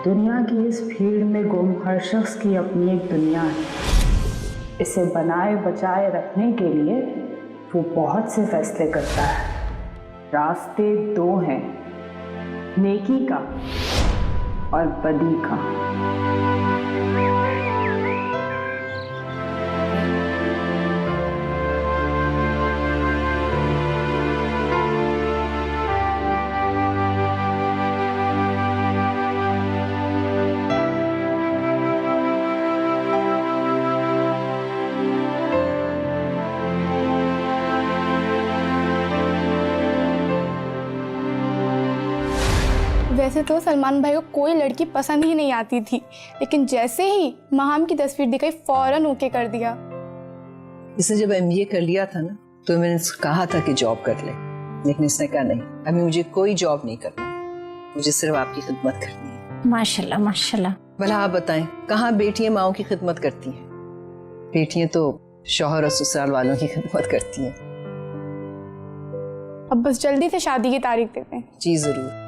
दुनिया की इस भीड़ में गुम हर शख्स की अपनी एक दुनिया है। इसे बनाए बचाए रखने के लिए वो बहुत से फैसले करता है। रास्ते दो हैं, नेकी का और बदी का। वैसे तो सलमान भाई को कोई लड़की पसंद ही नहीं आती थी, लेकिन जैसे ही महाम की तस्वीर दिखाई फौरन ओके कर दिया। इसने जब एमबीए कर लिया था ना, तो मैंने इसको कहा था कि जॉब कर ले, लेकिन इसने कहा नहीं, अभी मुझे कोई जॉब नहीं करना, मुझे सिर्फ आपकी खिदमत करनी है। माशाल्लाह माशाल्लाह। भला आप बताएं, कहाँ बेटियां माओ की खिदमत करती हैं? बेटियां तो शौहर और ससुराल वालों की खिदमत करती हैं। अब बस जल्दी से शादी की तारीख देते हैं। जी जरूर।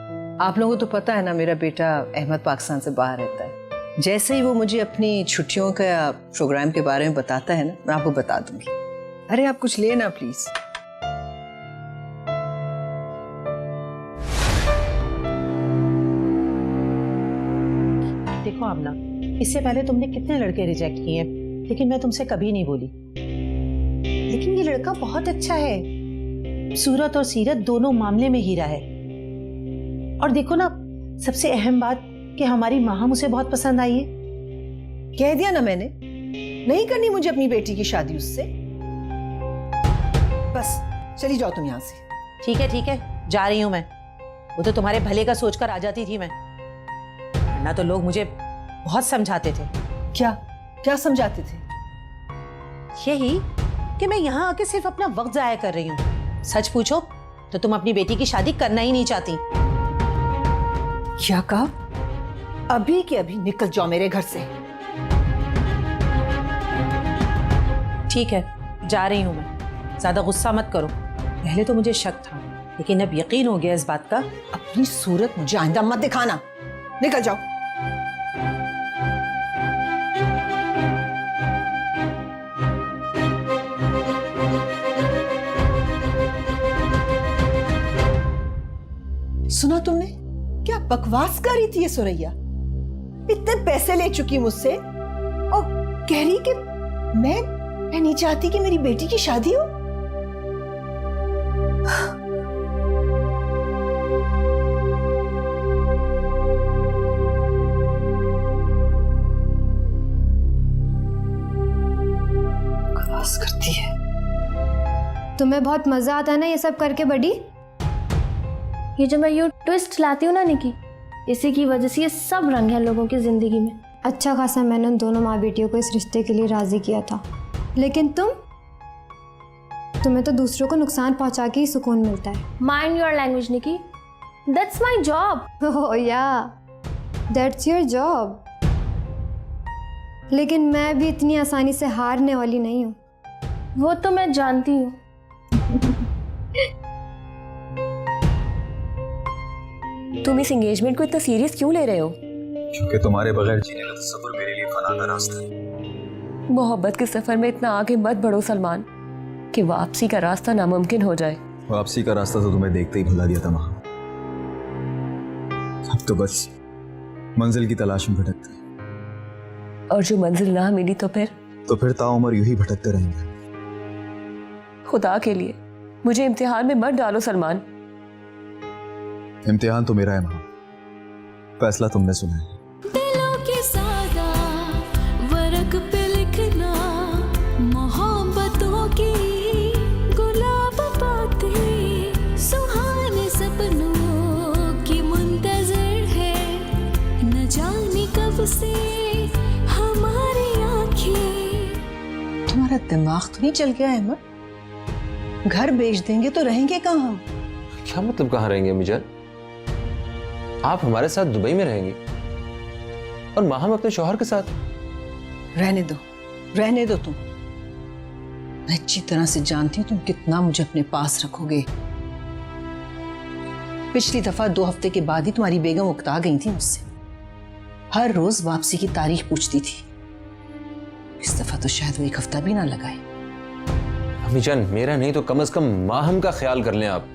आप लोगों को तो पता है ना, मेरा बेटा अहमद पाकिस्तान से बाहर रहता है। जैसे ही वो मुझे अपनी छुट्टियों का प्रोग्राम के बारे में बताता है ना, मैं आपको बता दूंगी। अरे आप कुछ लेना प्लीज। देखो आमना, इससे पहले तुमने कितने लड़के रिजेक्ट किए हैं, लेकिन मैं तुमसे कभी नहीं बोली। लेकिन ये लड़का बहुत अच्छा है, सूरत और सीरत दोनों मामले में हीरा है। और देखो ना, सबसे अहम बात कि हमारी माँ उसे बहुत पसंद आई है। कह दिया ना मैंने, नहीं करनी मुझे अपनी बेटी की शादी उससे। बस चली जाओ तुम यहाँ से। ठीक है, जा रही हूँ मैं। वो तो तुम्हारे भले का सोचकर आ जाती थी मैं, वरना तो लोग मुझे बहुत समझाते थे। क्या समझाते थे? यही कि मैं यहाँ आके सिर्फ अपना वक्त जाया कर रही हूँ। सच पूछो तो तुम अपनी बेटी की शादी करना ही नहीं चाहती। क्या कहा? अभी के अभी निकल जाओ मेरे घर से। ठीक है, जा रही हूं मैं। ज्यादा गुस्सा मत करो। पहले तो मुझे शक था, लेकिन अब यकीन हो गया इस बात का। अपनी सूरत मुझे आइंदा मत दिखाना, निकल जाओ। सुना तुमने? क्या बकवास कर रही थी ये सुरैया? इतने पैसे ले चुकी मुझसे और कह रही कि मैं नहीं चाहती कि मेरी बेटी की शादी हो। बकवास करती है। तुम्हें बहुत मजा आता है ना ये सब करके बड़ी? ये जो मैं यूं ट्विस्ट लाती हूँ ना निकी, इसी की वजह से ये सब रंग है लोगों की जिंदगी में। अच्छा खासा मैंने उन दोनों माँ बेटियों को इस रिश्ते के लिए राजी किया था, लेकिन तुम्हें तो दूसरों को नुकसान पहुंचा के ही सुकून मिलता है। Mind your language Niki, that's my job. Oh yeah, that's your job. लेकिन मैं भी इतनी आसानी से हारने वाली नहीं हूँ। वो तो मैं जानती हूँ। तुम इस एंगेजमेंट को इतना सीरियस क्यों ले रहे हो? क्योंकि तुम्हारे बगैर जीने का तसव्वुर मेरे लिए फना का रास्ता है। मोहब्बत के सफर में इतना आगे मत बढ़ो सलमान, कि वापसी का रास्ता नामुमकिन हो जाए। वापसी का रास्ता तो तुम्हें देखते ही भुला दिया था माँ। अब तो बस मंजिल की तलाश में भटकते हैं। और जो मंजिल ना मिली तो फिर ताउम्र यूं ही भटकते रहेंगे। खुदा के लिए मुझे इम्तिहान में मत डालो सलमान। इम्तिहान तो मेरा है माँ, फैसला तुमने सुना है। दिलों के सादा वर्क पे लिखना, मोहब्बतों की गुलाब बातें, सुहाने सपनों की मुंतजर है, न जाने कब से हमारी आंखें। तुम्हारा दिमाग तो नहीं चल गया अहमद? घर बेच देंगे तो रहेंगे कहाँ? क्या मतलब कहाँ रहेंगे अम्मी जान? आप हमारे साथ दुबई में रहेंगी और माहम अपने शौहर के साथ। रहने दो तुम। मैं अच्छी तरह से जानती हूँ तुम कितना मुझे अपने पास रखोगे। पिछली दफा 2 हफ्ते के बाद ही तुम्हारी बेगम उकता गई थी मुझसे। हर रोज वापसी की तारीख पूछती थी। इस दफा तो शायद वो 1 हफ्ता भी ना लगाए। अम्मी जान, मेरा नहीं तो कम से कम माहम का ख्याल कर लें आप।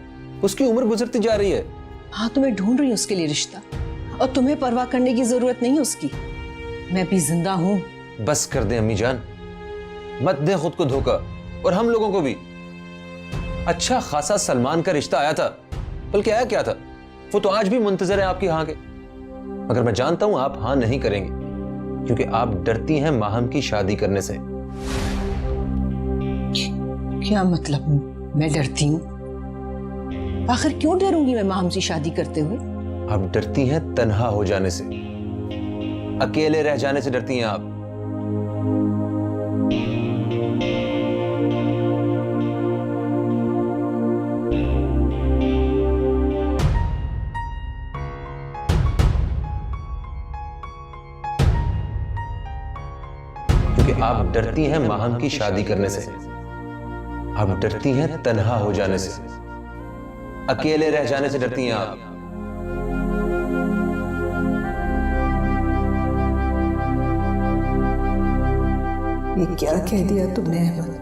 उसकी उम्र गुजरती जा रही है। हाँ, तो मैं ढूंढ रही हूँ उसके लिए रिश्ता, और तुम्हें परवाह करने की जरूरत नहीं उसकी। मैं भी जिंदा हूँ। बस कर दें अम्मी जान, मत दें खुद को धोखा, और हम लोगों को भी। अच्छा खासा सलमान का रिश्ता आया था, बल्कि आया क्या था, वो तो आज भी मुंतजर है आपकी हाँ के। मगर मैं जानता हूं आप हाँ नहीं करेंगे, क्योंकि आप डरती हैं माहम की शादी करने से। क्या मतलब मैं डरती हूँ? आखिर क्यों डरूंगी मैं माहम से शादी करते हुए? आप डरती हैं तन्हा हो जाने से, अकेले रह जाने से डरती हैं आप। क्योंकि आप डरती हैं माहम की शादी करने से, आप डरती हैं तन्हा हो जाने से, अकेले रह जाने से डरती हैं आप। ये क्या कह दिया तुमने अहमद?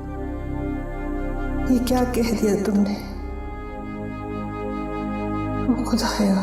ये क्या कह दिया तुमने? ओ खुदाया,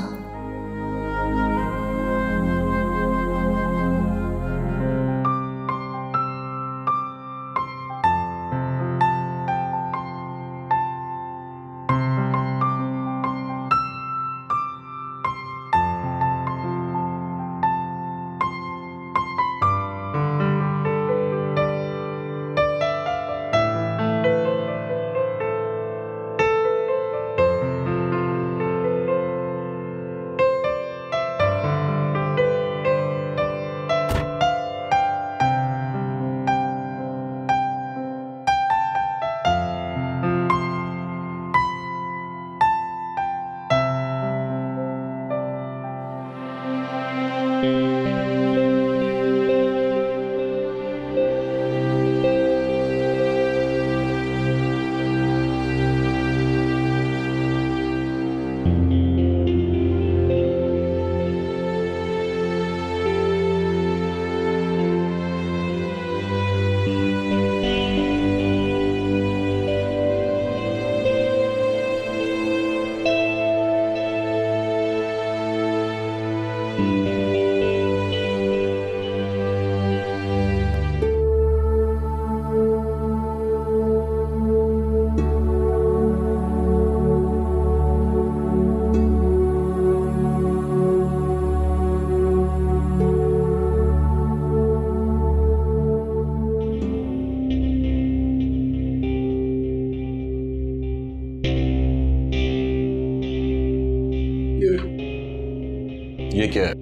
ये क्या है?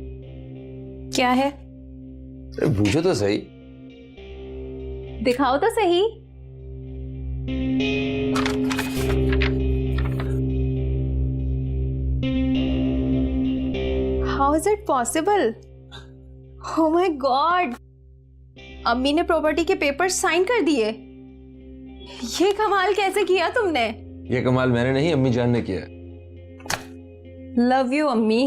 क्या है? अरे पूछो तो सही। दिखाओ तो सही। How is it possible? Oh my God! अम्मी ने प्रॉपर्टी के पेपर साइन कर दिए। ये कमाल कैसे किया तुमने? ये कमाल मैंने नहीं, अम्मी जान ने किया। लव यू अम्मी।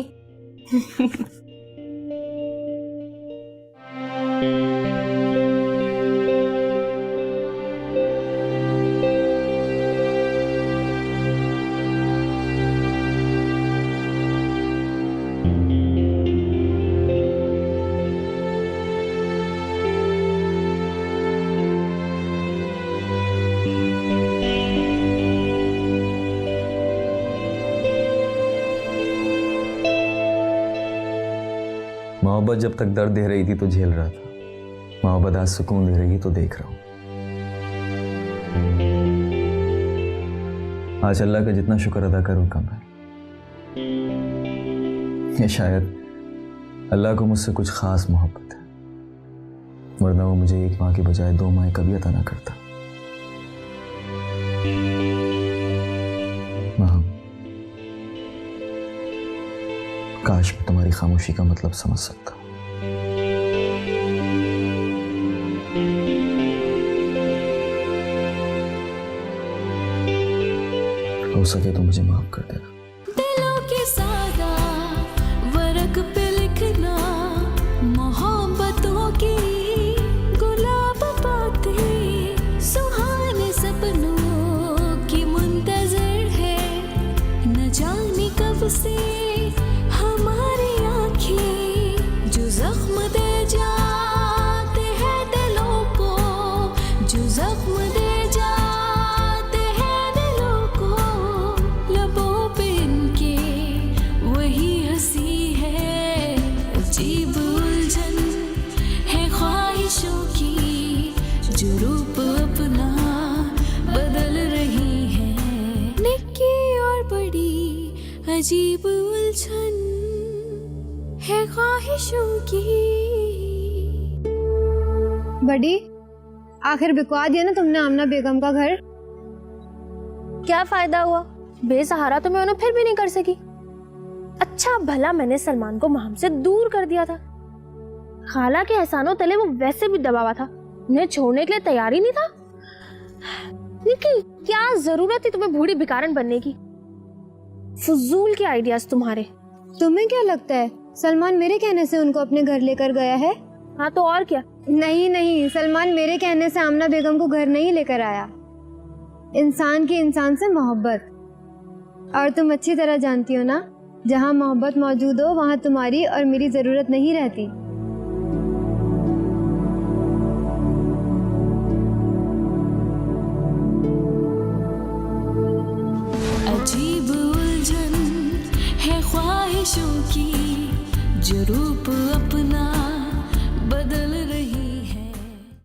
मोहब्बत जब तक दर्द दे रही थी तो झेल रहा था, मोहब्बत आज सुकून दे रही है तो देख रहा हूं। आज अल्लाह का जितना शुक्र अदा करूं कम है। ये शायद अल्लाह को मुझसे कुछ खास मोहब्बत है, वरना वो मुझे 1 माह के बजाय 2 माह कभी अता ना करता। माँ, काश मैं तुम्हारी खामोशी का मतलब समझ सकता। हो सके तो मुझे माफ कर देना। दिलों के सादा वर्क पे लिखना अजीब उलझन है ख्वाहिशों की। बड़ी, आखिर बिकवा दिया ना तुमने आमना बेगम का घर। क्या फायदा हुआ? बेसहारा तो मैं उन्हें फिर भी नहीं कर सकी। अच्छा भला मैंने सलमान को महम से दूर कर दिया था। खाला के एहसानों तले वो वैसे भी दबावा था, उन्हें छोड़ने के लिए तैयार ही नहीं था। निकी, क्या जरूरत थी तुम्हें बूढ़ी भिखारन बनने की? फजूल के आइडियाज तुम्हारे। तुम्हें क्या लगता है सलमान मेरे कहने से उनको अपने घर लेकर गया है? हाँ तो और क्या? नहीं नहीं, सलमान मेरे कहने से आमना बेगम को घर नहीं लेकर आया। इंसान की इंसान से मोहब्बत, और तुम अच्छी तरह जानती हो ना, जहाँ मोहब्बत मौजूद हो वहाँ तुम्हारी और मेरी जरूरत नहीं रहती। अजीब उलझन है ख्वाहिशों की, जो रूप अपने